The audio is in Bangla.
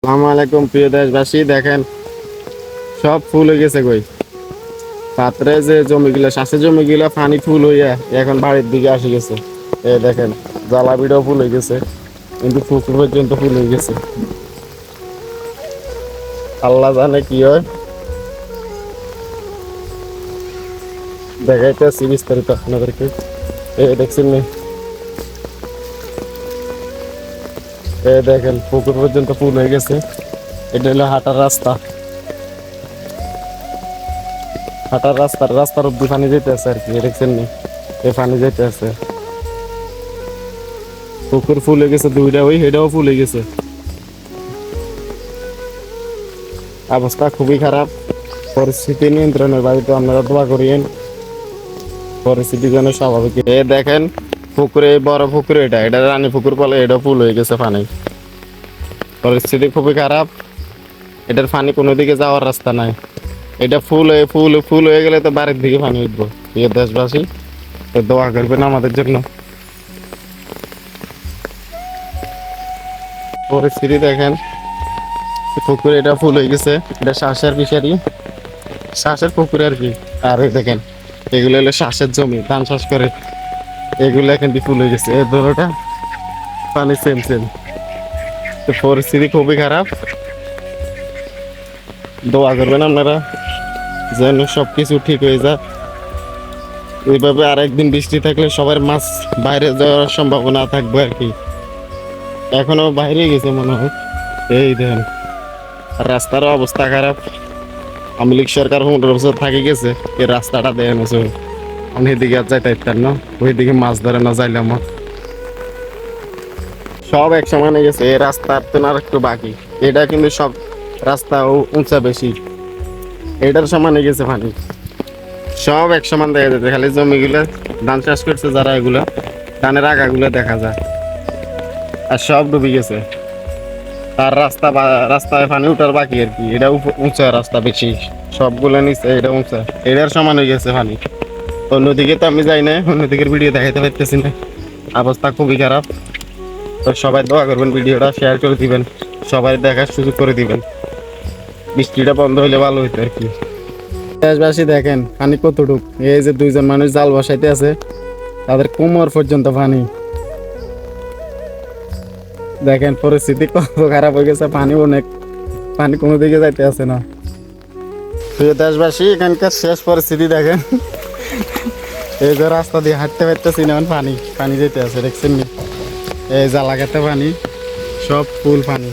আসসালামাইকুম প্রিয় দেশবাসী, দেখেন সব ফুল হয়ে গেছে কই পাত্রে যে জমিগুলা চাষের জমিগুলা পানি ফুল হইয়া এখন বাড়ির দিকে আসে গেছে। দেখেন জালাবিটাও ফুল হয়ে গেছে, কিন্তু পুকুর পর্যন্ত ফুল হয়ে গেছে। আল্লাহ জানে কি হয়, দেখাইতেছি বিস্তারিত আপনাদেরকে। দেখছেন নি? দেখেন পুকুর পর্যন্ত ফুল হয়ে গেছে। এটা হলো হাঁটার রাস্তা, রাস্তার অব্দি পানি যেতে আছে আর কি। দেখছেন নি? এই পানি যেতে আছে, পুকুর ফুল হয়ে গেছে দুইটা, ওই হেটাও ফুল হয়ে গেছে। অবস্থা খুবই খারাপ, পরিস্থিতি নিয়ন্ত্রণের বাইরে। আপনারা দোয়া করিয়েন পরিস্থিতি যেন স্বাভাবিক। দেখেন পুকুরে, বড় পুকুর, এটা রানী পুকুর বলে, এটা ফুল হয়ে গেছে পানি। পরিস্থিতি খুবই খারাপ, এটার পানি কোনো দিকে যাওয়ার রাস্তা নাই। এটা ফুল হয়ে গেলে তো বাড়ির দিকে পানি উঠবো। প্রিয় দেশবাসী, তো দোয়া করবেন আমাদের জন্য। পরিস্থিতি দেখেন, পুকুরে এটা ফুল হয়ে গেছে। এটা শ্বাসের ফিশারি, শ্বাসের পুকুরে আর কি। আর এই দেখেন এগুলো হলো শ্বাসের জমি, ধান চাষ করে। এগুলো এখন ফুল হয়ে গেছে, এর ধরোটা পানি সেম সেম। তো পরিস্থিতি খুবই খারাপ, দোয়া করবেন আপনারা যেন সবকিছু ঠিক হয়ে যায়। এইভাবে আর একদিন বৃষ্টি থাকলে সবার মাছ বাইরে যাওয়ার সম্ভাবনা থাকবে আর কি। এখনো বাইরে গেছে মনে হয়। এই দেখেন রাস্তার অবস্থা খারাপ। আওয়ামী লীগ সরকার 15 বছর থাকি গেছে, এই রাস্তাটা দেয় না। আমি এদিকে আর যাইতে পারতাম না, ওইদিকে মাছ ধরে না যাইলাম। সব এক সমানে গেছে, এই রাস্তার তো আর একটু বাকি। এটা কিন্তু সব রাস্তা উঁচা বেশি, এটার সমানে গেছে পানি। সব এক সমান দেখা যাচ্ছে, খালি জমিগুলো ধান চাষ করছে যারা, এগুলা ধানের আগাগুলো দেখা যায়। আর সব ডুবে গেছে। তার রাস্তায় পানি উঠার বাকি আর কি। এটা উঁচা রাস্তা বেশি, সবগুলো নিচে, এটা উঁচা, এটার সমান হয়ে গেছে পানি। অন্যদিকে তো আমি যাই না, অন্যদিকের ভিডিও দেখাইতে পারতেছি না। অবস্থা খুবই খারাপ। তো সবাই দোয়া করবেন, ভিডিওটা শেয়ার করে দিবেন, সবাই দেখার সুযোগ করে দিবেন। বৃষ্টিটা বন্ধ হইলে ভালো হইতো আর কি। দেশবাসী দেখেন পানি কতটুক। এই যে দুইজন মানুষ জাল বসাইতে আছে, তাদের কোমর পর্যন্ত পানি। দেখেন পরিস্থিতি কত খারাপ হয়ে গেছে, পানি অনেক, পানি কোনো দিকে যাইতে আছে না। প্রিয় দেশবাসী, এখানকার শেষ পরিস্থিতি দেখেন। এই যে রাস্তা দিয়ে হাঁটতে পারতেছি না, পানি পানি যেতে আছে। দেখছেন নি? এই জালাগাতে পানি, সব ফুল পানি।